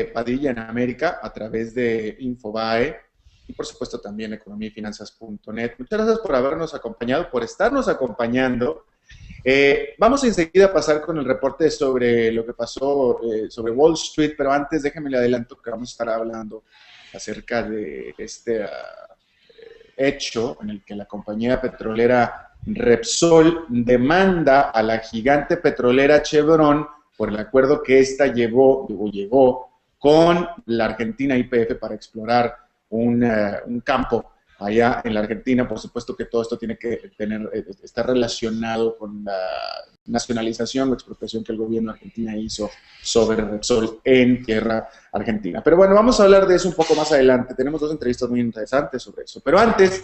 Padilla en América a través de Infobae y por supuesto también economía y finanzas.net. Muchas gracias por habernos acompañado, por estarnos acompañando. Vamos enseguida a pasar con el reporte sobre lo que pasó sobre Wall Street, pero antes déjenme le adelanto que vamos a estar hablando acerca de este hecho en el que la compañía petrolera Repsol demanda a la gigante petrolera Chevron por el acuerdo que ésta llegó con la Argentina YPF para explorar un campo allá en la Argentina. Por supuesto que todo esto tiene que estar relacionado con la nacionalización o expropiación que el gobierno de Argentina hizo sobre Repsol en tierra argentina. Pero bueno, vamos a hablar de eso un poco más adelante. Tenemos dos entrevistas muy interesantes sobre eso. Pero antes,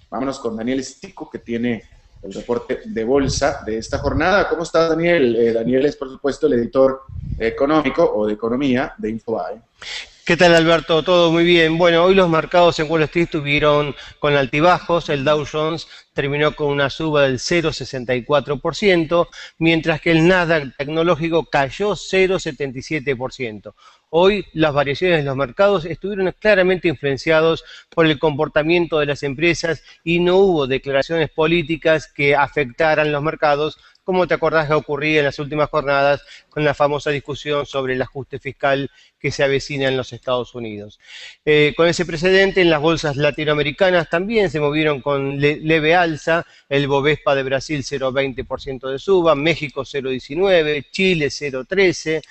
vámonos con Daniel Stico, que tiene el reporte de bolsa de esta jornada. ¿Cómo estás, Daniel? Daniel es, por supuesto, el editor económico o de economía de Infobae. ¿Qué tal, Alberto? Todo muy bien. Bueno, hoy los mercados en Wall Street estuvieron con altibajos. El Dow Jones terminó con una suba del 0,64%, mientras que el Nasdaq tecnológico cayó 0,77%. Hoy las variaciones de los mercados estuvieron claramente influenciados por el comportamiento de las empresas y no hubo declaraciones políticas que afectaran los mercados, como te acordás que ocurría en las últimas jornadas con la famosa discusión sobre el ajuste fiscal que se avecina en los Estados Unidos. Con ese precedente, en las bolsas latinoamericanas también se movieron con leve alza. El Bovespa de Brasil 0,20% de suba, México 0,19%, Chile 0,13%,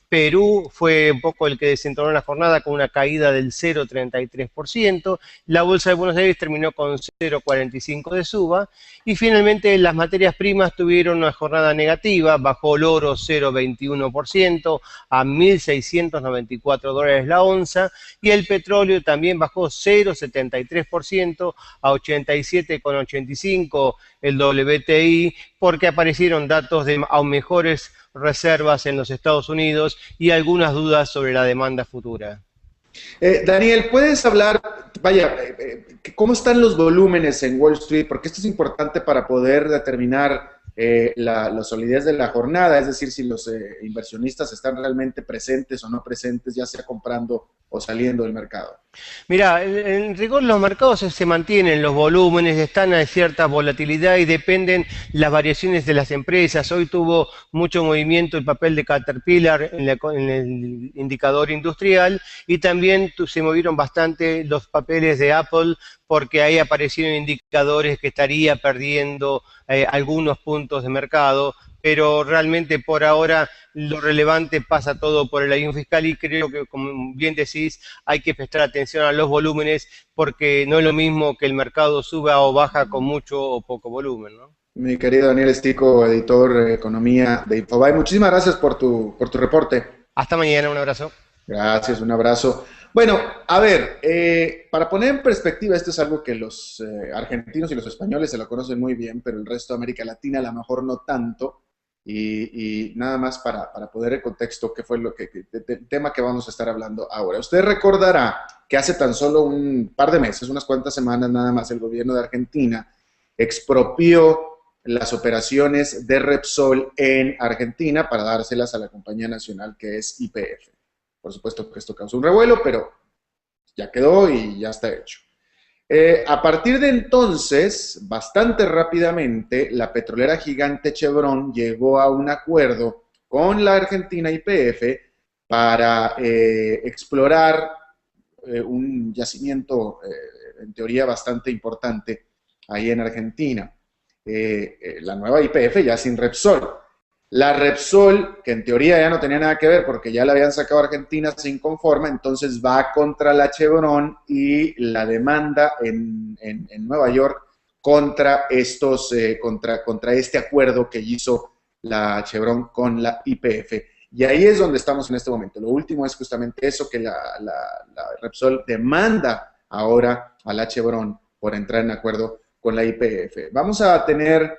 Perú fue un poco el que desentonó la jornada con una caída del 0,33%, la bolsa de Buenos Aires terminó con 0,45% de suba, y finalmente las materias primas tuvieron una jornada negativa. Bajó el oro 0,21% a $1.694 la onza, y el petróleo también bajó 0,73% a 87,85 el WTI, porque aparecieron datos de mejores reservas en los Estados Unidos y algunas dudas sobre la demanda futura. Daniel, ¿puedes hablar, cómo están los volúmenes en Wall Street? Porque esto es importante para poder determinar la solidez de la jornada, es decir, si los inversionistas están realmente presentes o no presentes, ya sea comprando o saliendo del mercado. Mira, en rigor los mercados se mantienen, los volúmenes están a cierta volatilidad y dependen las variaciones de las empresas. Hoy tuvo mucho movimiento el papel de Caterpillar en el indicador industrial, y también se movieron bastante los papeles de Apple, porque ahí aparecieron indicadores que estaría perdiendo algunos puntos de mercado, pero realmente por ahora lo relevante pasa todo por el año fiscal, y creo que, como bien decís, hay que prestar atención a los volúmenes, porque no es lo mismo que el mercado suba o baja con mucho o poco volumen, ¿no? Mi querido Daniel Stico, editor economía de Infobae, muchísimas gracias por tu reporte. Hasta mañana, un abrazo. Gracias, un abrazo. Bueno, a ver, para poner en perspectiva, esto es algo que los argentinos y los españoles se lo conocen muy bien, pero el resto de América Latina a lo mejor no tanto. Y nada más para poner el contexto, que fue el tema que vamos a estar hablando ahora. Usted recordará que hace tan solo un par de meses, unas cuantas semanas nada más, el gobierno de Argentina expropió las operaciones de Repsol en Argentina para dárselas a la compañía nacional que es YPF. Por supuesto que esto causó un revuelo, pero ya quedó y ya está hecho. A partir de entonces, bastante rápidamente, la petrolera gigante Chevron llegó a un acuerdo con la Argentina YPF para explorar un yacimiento en teoría bastante importante ahí en Argentina. La nueva YPF ya sin Repsol. La Repsol, que en teoría ya no tenía nada que ver porque ya la habían sacado a Argentina, se inconforma, entonces va contra la Chevron y la demanda en Nueva York contra contra este acuerdo que hizo la Chevron con la YPF. Y ahí es donde estamos en este momento. Lo último es justamente eso, que la Repsol demanda ahora a la Chevron por entrar en acuerdo con la YPF. Vamos a tener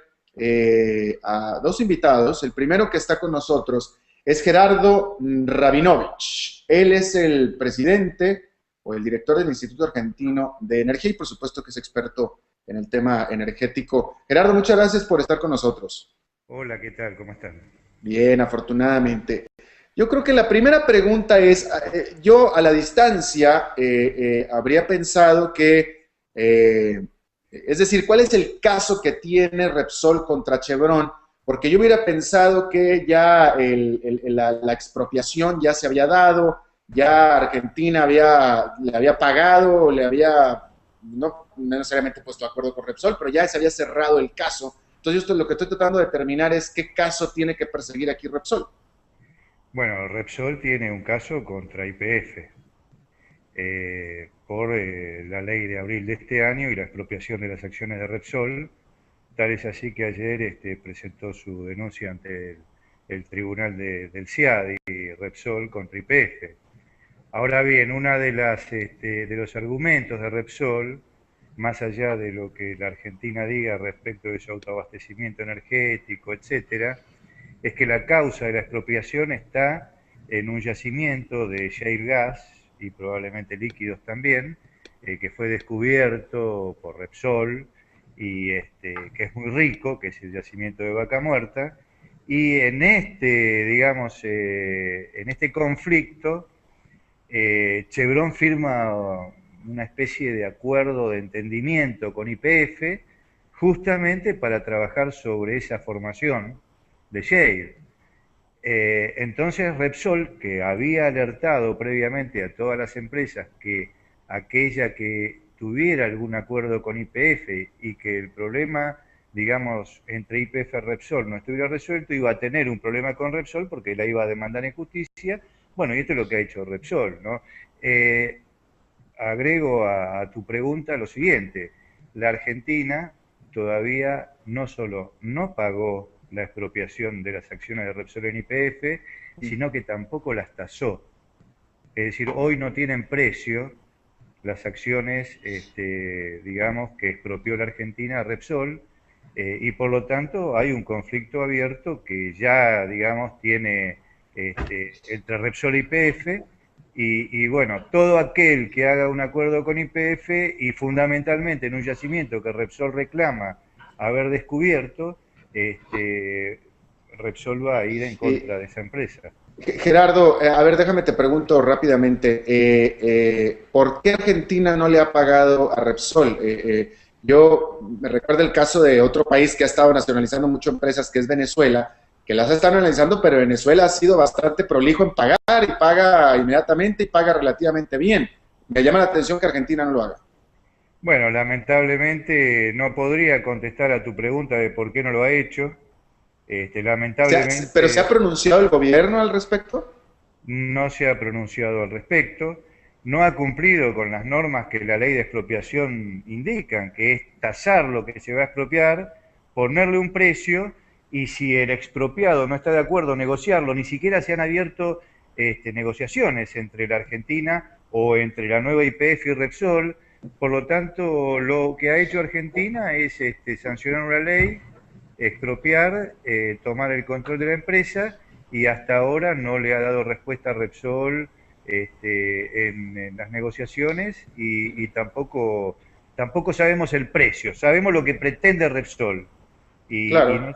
a dos invitados. El primero que está con nosotros es Gerardo Rabinovich. Él es el presidente o el director del Instituto Argentino de Energía y por supuesto que es experto en el tema energético. Gerardo, muchas gracias por estar con nosotros. Hola, ¿qué tal? ¿Cómo están? Bien, afortunadamente. Yo creo que la primera pregunta es, yo a la distancia habría pensado que, es decir, ¿cuál es el caso que tiene Repsol contra Chevron? Porque yo hubiera pensado que ya la expropiación ya se había dado, ya Argentina le había pagado, le había, no necesariamente puesto de acuerdo con Repsol, pero ya se había cerrado el caso. Entonces, lo que estoy tratando de determinar es qué caso tiene que perseguir aquí Repsol. Bueno, Repsol tiene un caso contra YPF por la ley de abril de este año y la expropiación de las acciones de Repsol. Tal es así que ayer presentó su denuncia ante el tribunal del CIAD y Repsol contra YPF. Ahora bien, una de los argumentos de Repsol, más allá de lo que la Argentina diga respecto de su autoabastecimiento energético, etcétera, es que la causa de la expropiación está en un yacimiento de shale gas y probablemente líquidos también, que fue descubierto por Repsol y que es muy rico, que es el yacimiento de Vaca Muerta, y en en este conflicto, Chevron firma una especie de acuerdo de entendimiento con YPF justamente para trabajar sobre esa formación de shale. Entonces Repsol, que había alertado previamente a todas las empresas que aquella que tuviera algún acuerdo con YPF y que el problema, digamos, entre YPF y Repsol no estuviera resuelto, iba a tener un problema con Repsol porque la iba a demandar en justicia. Bueno, y esto es lo que ha hecho Repsol, ¿no? Agrego a tu pregunta lo siguiente: la Argentina todavía no solo no pagó la expropiación de las acciones de Repsol en YPF, sino que tampoco las tasó. Es decir, hoy no tienen precio las acciones, digamos, que expropió la Argentina a Repsol, y por lo tanto hay un conflicto abierto que ya, digamos, tiene entre Repsol y YPF, y bueno, todo aquel que haga un acuerdo con YPF y fundamentalmente en un yacimiento que Repsol reclama haber descubierto, Repsol va a ir en contra de esa empresa. Gerardo, a ver, déjame te pregunto rápidamente, ¿por qué Argentina no le ha pagado a Repsol? Yo me recuerdo el caso de otro país que ha estado nacionalizando mucho empresas, que es Venezuela, que las ha estado analizando, pero Venezuela ha sido bastante prolijo en pagar y paga inmediatamente y paga relativamente bien. Me llama la atención que Argentina no lo haga. Bueno, lamentablemente no podría contestar a tu pregunta de por qué no lo ha hecho. Lamentablemente ¿Pero se ha pronunciado el gobierno al respecto? no se ha pronunciado al respecto, no ha cumplido con las normas que la ley de expropiación indican, que es tasar lo que se va a expropiar, ponerle un precio, y si el expropiado no está de acuerdo, negociarlo. Ni siquiera se han abierto negociaciones entre la Argentina o entre la nueva YPF y Repsol. Por lo tanto, lo que ha hecho Argentina es sancionar una ley, expropiar, tomar el control de la empresa, y hasta ahora no le ha dado respuesta a Repsol en las negociaciones, y tampoco sabemos el precio. Sabemos lo que pretende Repsol. Y Claro, no,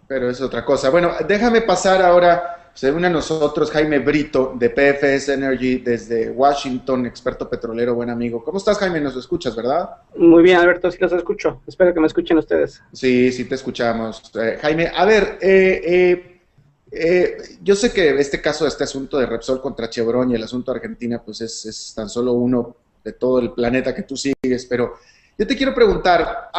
pero es otra cosa. Bueno, déjame pasar ahora, se une a nosotros Jaime Brito de PFS Energy desde Washington, experto petrolero, buen amigo. ¿Cómo estás, Jaime? Nos escuchas, ¿verdad? Muy bien, Alberto, sí los escucho. Espero que me escuchen ustedes. Sí, sí te escuchamos. Jaime, a ver, yo sé que este caso, este asunto de Repsol contra Chevron y el asunto de Argentina, pues es tan solo uno de todo el planeta que tú sigues, pero yo te quiero preguntar,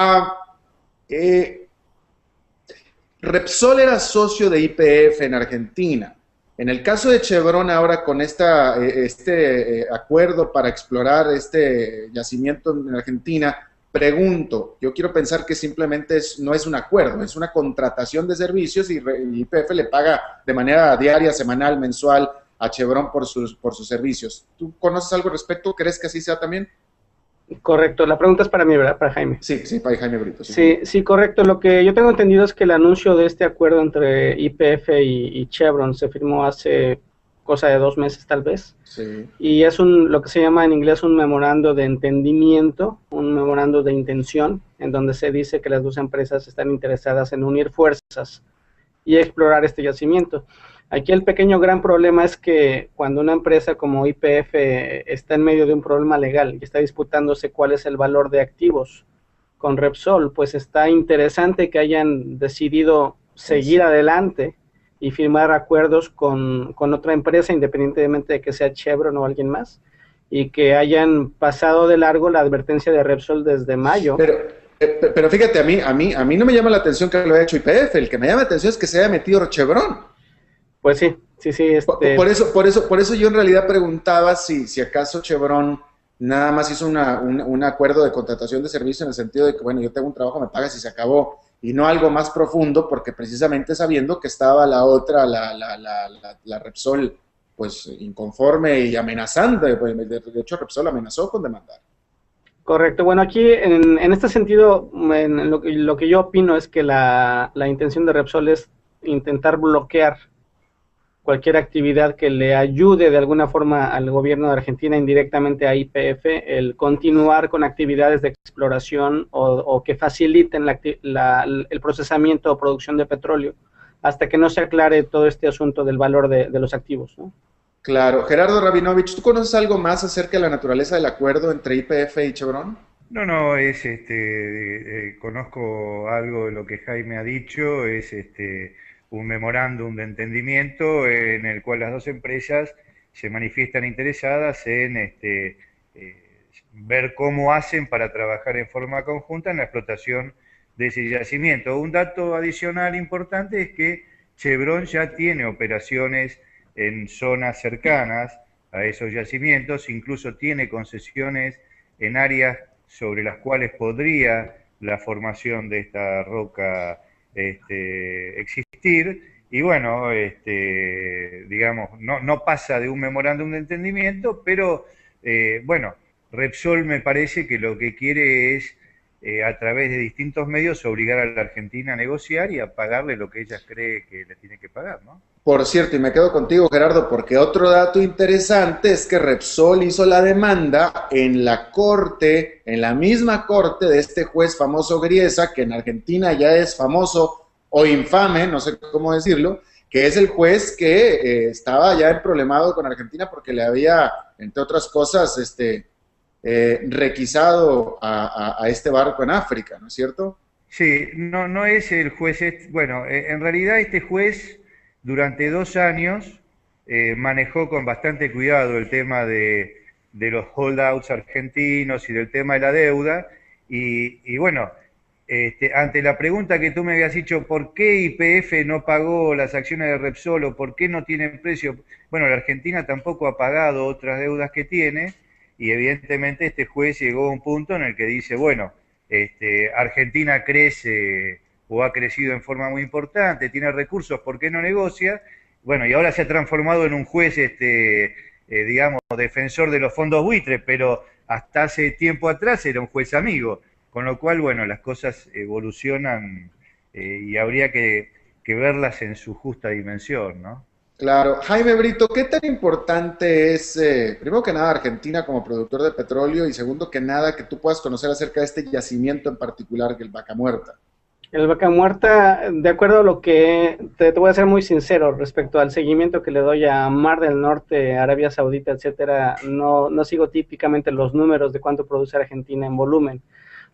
Repsol era socio de YPF en Argentina. En el caso de Chevron ahora con este acuerdo para explorar este yacimiento en Argentina, pregunto, yo quiero pensar que simplemente no es un acuerdo, es una contratación de servicios y YPF le paga de manera diaria, semanal, mensual a Chevron por sus servicios. ¿Tú conoces algo al respecto? ¿Crees que así sea también? Correcto, la pregunta es para mí, ¿verdad? Para Jaime. Sí, sí, para Jaime Brito. Sí. Sí, correcto. Lo que yo tengo entendido es que el anuncio de este acuerdo entre YPF y Chevron se firmó hace cosa de 2 meses tal vez. Sí. Y es lo que se llama en inglés un memorando de entendimiento, un memorando de intención, en donde se dice que las dos empresas están interesadas en unir fuerzas y explorar este yacimiento. Aquí el pequeño gran problema es que cuando una empresa como YPF está en medio de un problema legal y está disputándose cuál es el valor de activos con Repsol, pues está interesante que hayan decidido seguir adelante y firmar acuerdos con otra empresa, independientemente de que sea Chevron o alguien más, y que hayan pasado de largo la advertencia de Repsol desde mayo. Pero fíjate, a mí no me llama la atención que lo haya hecho YPF, el que me llama la atención es que se haya metido Chevron. Pues sí. Por eso yo en realidad preguntaba si acaso Chevron nada más hizo un acuerdo de contratación de servicio en el sentido de que, bueno, yo tengo un trabajo, me pagas y se acabó, y no algo más profundo, porque precisamente sabiendo que estaba la otra, la Repsol, pues inconforme y amenazando, de hecho Repsol amenazó con demandar. Correcto. Bueno, aquí en este sentido, lo que yo opino es que la intención de Repsol es intentar bloquear cualquier actividad que le ayude de alguna forma al gobierno de Argentina, indirectamente a YPF, el continuar con actividades de exploración o que faciliten el procesamiento o producción de petróleo, hasta que no se aclare todo este asunto del valor de los activos, ¿no? Claro. Gerardo Rabinovich, ¿tú conoces algo más acerca de la naturaleza del acuerdo entre YPF y Chevron? No, es conozco algo de lo que Jaime ha dicho, es un memorándum de entendimiento en el cual las dos empresas se manifiestan interesadas en ver cómo hacen para trabajar en forma conjunta en la explotación de ese yacimiento. Un dato adicional importante es que Chevron ya tiene operaciones en zonas cercanas a esos yacimientos, incluso tiene concesiones en áreas sobre las cuales podría la formación de esta roca existir, y bueno, digamos, no pasa de un memorándum de entendimiento, pero bueno, Repsol me parece que lo que quiere es, a través de distintos medios, obligar a la Argentina a negociar y a pagarle lo que ella cree que le tiene que pagar, ¿no? Por cierto, y me quedo contigo, Gerardo, porque otro dato interesante es que Repsol hizo la demanda en la corte, en la misma corte de este juez famoso Griesa, que en Argentina ya es famoso o infame, no sé cómo decirlo, que es el juez que estaba ya emproblemado con Argentina porque le había, entre otras cosas, requisado a este barco en África, ¿no es cierto? Sí, no es el juez, bueno, en realidad este juez durante 2 años manejó con bastante cuidado el tema de los holdouts argentinos y del tema de la deuda, y bueno, ante la pregunta que tú me habías dicho, ¿por qué YPF no pagó las acciones de Repsol o por qué no tienen precio? Bueno, la Argentina tampoco ha pagado otras deudas que tiene, y evidentemente este juez llegó a un punto en el que dice, bueno, Argentina crece o ha crecido en forma muy importante, tiene recursos, ¿por qué no negocia? Bueno, y ahora se ha transformado en un juez, digamos, defensor de los fondos buitres, pero hasta hace tiempo atrás era un juez amigo, con lo cual, bueno, las cosas evolucionan y habría que verlas en su justa dimensión, ¿no? Claro. Jaime Brito, ¿qué tan importante es, primero que nada, Argentina como productor de petróleo y segundo que nada, que tú puedas conocer acerca de este yacimiento en particular, que el Vaca Muerta? El Vaca Muerta, de acuerdo a lo que te voy a ser muy sincero respecto al seguimiento que le doy a Mar del Norte, Arabia Saudita, etcétera, no sigo típicamente los números de cuánto produce Argentina en volumen.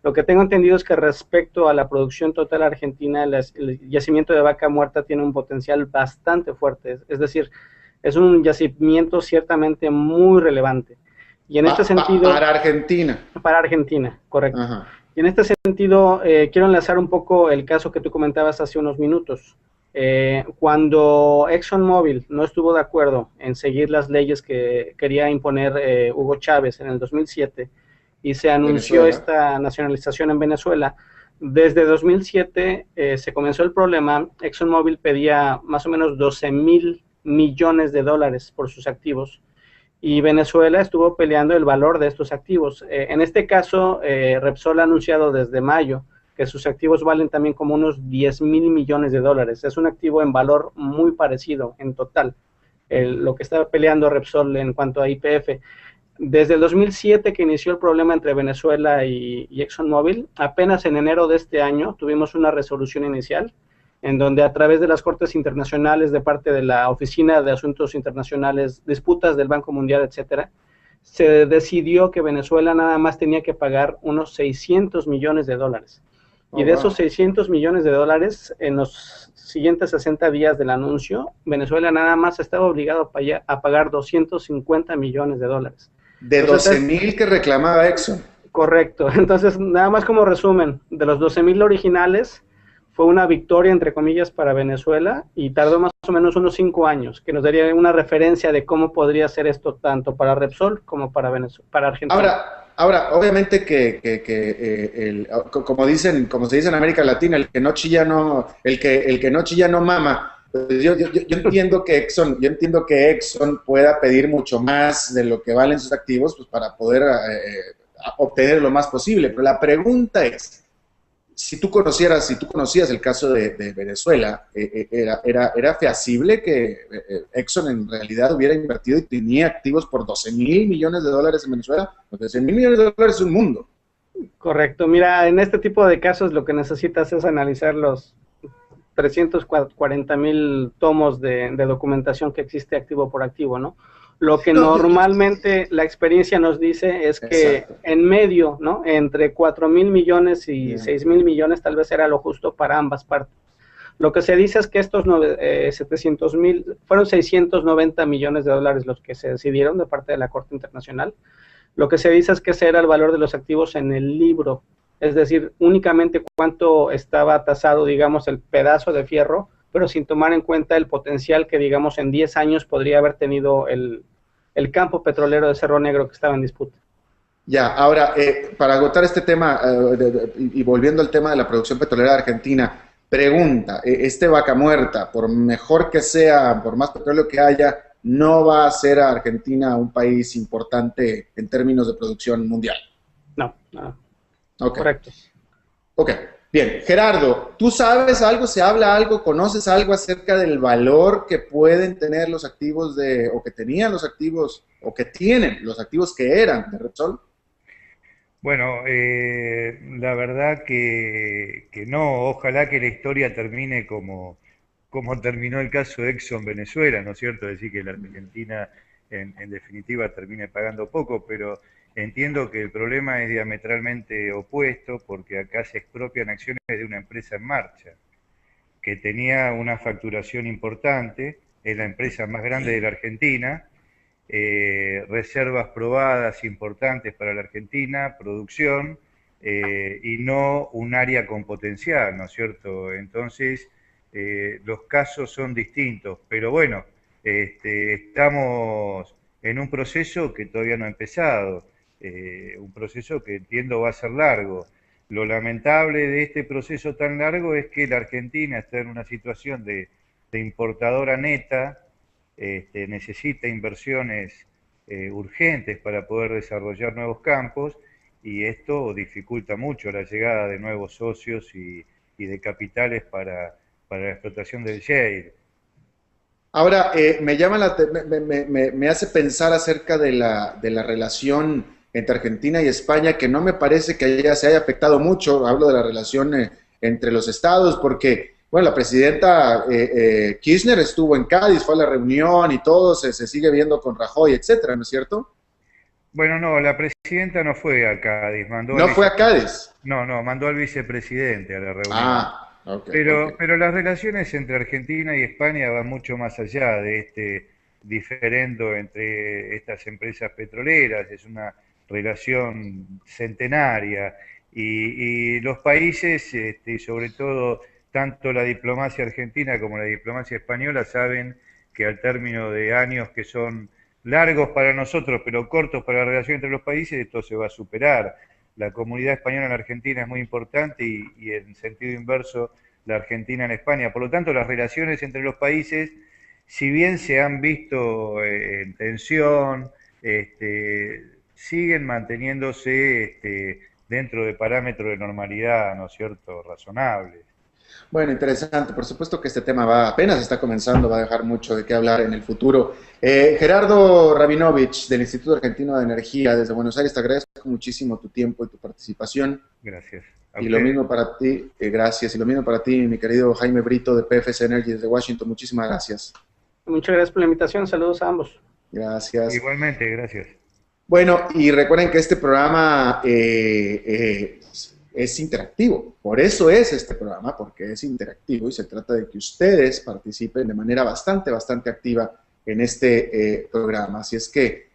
Lo que tengo entendido es que respecto a la producción total argentina, el yacimiento de Vaca Muerta tiene un potencial bastante fuerte, es decir, es un yacimiento ciertamente muy relevante. Y en este sentido... Para Argentina. Para Argentina, correcto. Ajá. Y en este sentido, quiero enlazar un poco el caso que tú comentabas hace unos minutos. Cuando ExxonMobil no estuvo de acuerdo en seguir las leyes que quería imponer Hugo Chávez en el 2007, y se anunció esta nacionalización en Venezuela, desde 2007 se comenzó el problema. ExxonMobil pedía más o menos 12,000 millones de dólares por sus activos, y Venezuela estuvo peleando el valor de estos activos. En este caso, Repsol ha anunciado desde mayo que sus activos valen también como unos 10,000 millones de dólares. Es un activo en valor muy parecido en total, lo que está peleando Repsol en cuanto a YPF. Desde el 2007 que inició el problema entre Venezuela y ExxonMobil, apenas en enero de este año tuvimos una resolución inicial en donde a través de las cortes internacionales, de parte de la Oficina de Asuntos Internacionales, disputas del Banco Mundial, etcétera, se decidió que Venezuela nada más tenía que pagar unos 600 millones de dólares. Y de esos 600 millones de dólares, en los siguientes 60 días del anuncio, Venezuela nada más estaba obligado a pagar 250 millones de dólares. De 12,000 que reclamaba Exxon. Correcto. Entonces, nada más como resumen, de los 12,000 originales, fue una victoria, entre comillas, para Venezuela y tardó más o menos unos 5 años, que nos daría una referencia de cómo podría ser esto tanto para Repsol como para para Argentina. Ahora, obviamente como se dice en América Latina, el que no chilla no, el que no chilla no mama. Pues yo entiendo que Exxon pueda pedir mucho más de lo que valen sus activos, pues para poder obtener lo más posible. Pero la pregunta es, si tú conocías el caso de Venezuela, ¿era feasible que Exxon en realidad hubiera invertido y tenía activos por 12,000 millones de dólares en Venezuela? Porque 12,000 millones de dólares es un mundo. Correcto. Mira, en este tipo de casos lo que necesitas es analizar los 340,000 tomos de documentación que existe activo por activo, ¿no? Lo que normalmente la experiencia nos dice es que exacto, en medio, ¿no? Entre 4,000 millones y 6,000 millones tal vez era lo justo para ambas partes. Lo que se dice es que estos 700,000, fueron 690 millones de dólares los que se decidieron de parte de la Corte Internacional. Lo que se dice es que ese era el valor de los activos en el libro, es decir, únicamente cuánto estaba tasado, digamos, el pedazo de fierro, pero sin tomar en cuenta el potencial que, digamos, en 10 años podría haber tenido el campo petrolero de Cerro Negro que estaba en disputa. Ya, ahora, para agotar este tema y volviendo al tema de la producción petrolera de Argentina, pregunta, este Vaca Muerta, por mejor que sea, por más petróleo que haya, no va a hacer a Argentina un país importante en términos de producción mundial. No. Okay. Correcto. Ok, bien. Gerardo, ¿tú sabes algo, se habla algo, conoces algo acerca del valor que pueden tener los activos o que tenían los activos, o que tienen los activos que eran de Repsol? Bueno, la verdad que no, ojalá que la historia termine como terminó el caso de Exxon Venezuela, ¿no es cierto? Es decir, que la Argentina en definitiva termine pagando poco, pero entiendo que el problema es diametralmente opuesto porque acá se expropian acciones de una empresa en marcha, que tenía una facturación importante, es la empresa más grande de la Argentina, reservas probadas importantes para la Argentina, producción, y no un área con potencial, ¿no es cierto? Entonces, los casos son distintos, pero bueno, estamos en un proceso que todavía no ha empezado, un proceso que entiendo va a ser largo. Lo lamentable de este proceso tan largo es que la Argentina está en una situación de importadora neta, necesita inversiones urgentes para poder desarrollar nuevos campos y esto dificulta mucho la llegada de nuevos socios y de capitales para la explotación del shale. Ahora, me hace pensar acerca de la relación entre Argentina y España, que no me parece que se haya afectado mucho. Hablo de la relación entre los estados, porque, bueno, la presidenta Kirchner estuvo en Cádiz, fue a la reunión y todo, se sigue viendo con Rajoy, etcétera, ¿no es cierto? Bueno, no, la presidenta no fue a Cádiz, ¿No fue a Cádiz? No, mandó al vicepresidente a la reunión. Ah, ok. Pero las relaciones entre Argentina y España van mucho más allá de este diferendo entre estas empresas petroleras, es una relación centenaria y los países, sobre todo tanto la diplomacia argentina como la diplomacia española, saben que al término de años que son largos para nosotros, pero cortos para la relación entre los países, esto se va a superar. La comunidad española en Argentina es muy importante y en sentido inverso la Argentina en España. Por lo tanto, las relaciones entre los países, si bien se han visto en tensión, siguen manteniéndose dentro de parámetros de normalidad, ¿no es cierto?, razonables. Bueno, interesante. Por supuesto que este tema va apenas está comenzando, va a dejar mucho de qué hablar en el futuro. Gerardo Rabinovich, del Instituto Argentino de Energía, desde Buenos Aires, te agradezco muchísimo tu tiempo y tu participación. Gracias. Y lo mismo para ti, gracias. Y lo mismo para ti, mi querido Jaime Brito, de PFS Energy, desde Washington. Muchísimas gracias. Muchas gracias por la invitación. Saludos a ambos. Gracias. Igualmente, gracias. Bueno, y recuerden que este programa es interactivo. Por eso es este programa, porque es interactivo y se trata de que ustedes participen de manera bastante activa en este programa. Así es que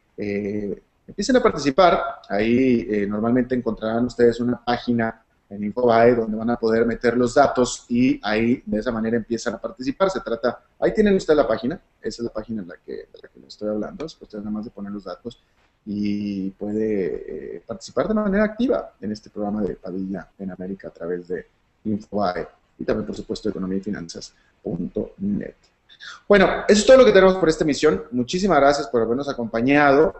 empiecen a participar. Ahí normalmente encontrarán ustedes una página en Infobae donde van a poder meter los datos y ahí de esa manera empiezan a participar. Se trata, ahí tienen ustedes la página, esa es la página de la que les estoy hablando, es cuestión nada más de poner los datos y puede participar de manera activa en este programa de Padilla en América a través de Infobae y también, por supuesto, economiafinanzas.net. Bueno, eso es todo lo que tenemos por esta emisión. Muchísimas gracias por habernos acompañado.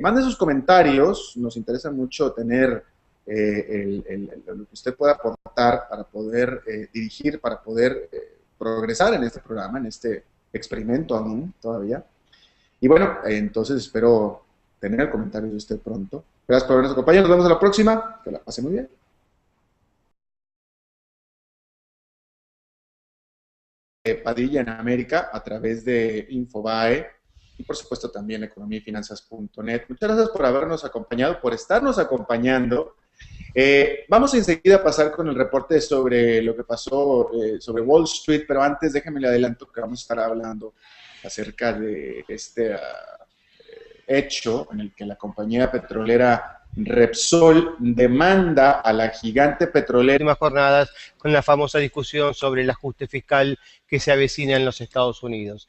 Manden sus comentarios, nos interesa mucho tener lo que usted pueda aportar para poder dirigir, para poder progresar en este programa, en este experimento aún todavía. Y bueno, entonces espero tener el comentario de usted pronto. Gracias por habernos acompañado. Nos vemos en la próxima. Que la pase muy bien. Padilla en América a través de Infobae y por supuesto también economiafinanzas.net. Muchas gracias por habernos acompañado, por estarnos acompañando. Vamos enseguida a pasar con el reporte sobre lo que pasó sobre Wall Street, pero antes déjenme le adelanto que vamos a estar hablando acerca de este hecho en el que la compañía petrolera Repsol demanda a la gigante petrolera. Últimas jornadas con la famosa discusión sobre el ajuste fiscal que se avecina en los Estados Unidos.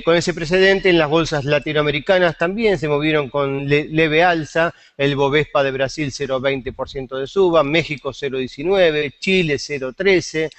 Con ese precedente, en las bolsas latinoamericanas también se movieron con leve alza, el Bovespa de Brasil 0,20% de suba, México 0,19%, Chile 0,13%,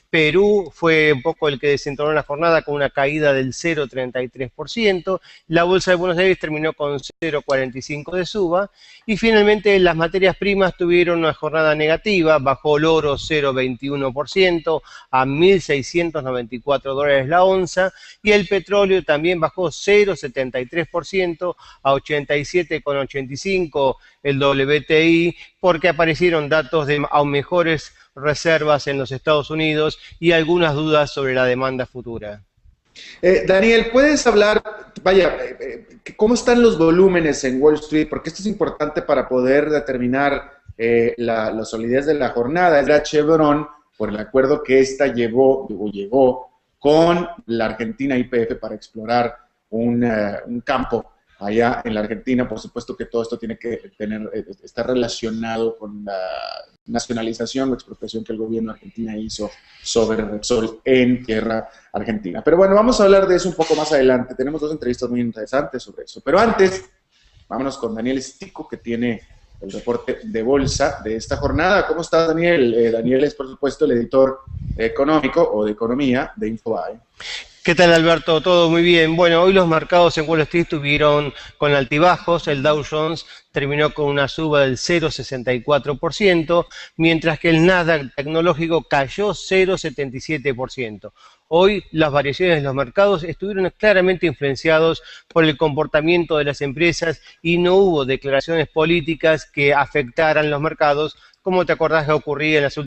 Perú fue un poco el que desentonó la jornada con una caída del 0,33%, la bolsa de Buenos Aires terminó con 0,45% de suba, y finalmente las materias primas tuvieron una jornada negativa, bajó el oro 0,21% a $1.694 la onza, y el petróleo también bajó 0,73% a 87,85 el WTI, porque aparecieron datos de aún mejores reservas en los Estados Unidos y algunas dudas sobre la demanda futura. Daniel, ¿puedes hablar, cómo están los volúmenes en Wall Street? Porque esto es importante para poder determinar la solidez de la jornada. Era Chevron, por el acuerdo que esta llegó con la Argentina YPF para explorar un campo allá en la Argentina. Por supuesto que todo esto tiene que estar relacionado con la nacionalización o expropiación que el gobierno de Argentina hizo sobre Repsol en tierra argentina. Pero bueno, vamos a hablar de eso un poco más adelante. Tenemos dos entrevistas muy interesantes sobre eso. Pero antes, vámonos con Daniel Stico, que tiene el reporte de bolsa de esta jornada. ¿Cómo estás, Daniel? Daniel es, por supuesto, el editor económico o de economía de Infobae. ¿Qué tal, Alberto? Todo muy bien. Bueno, hoy los mercados en Wall Street estuvieron con altibajos. El Dow Jones terminó con una suba del 0,64%, mientras que el Nasdaq tecnológico cayó 0,77%. Hoy las variaciones de los mercados estuvieron claramente influenciados por el comportamiento de las empresas y no hubo declaraciones políticas que afectaran los mercados, como te acordás que ocurría en las últimas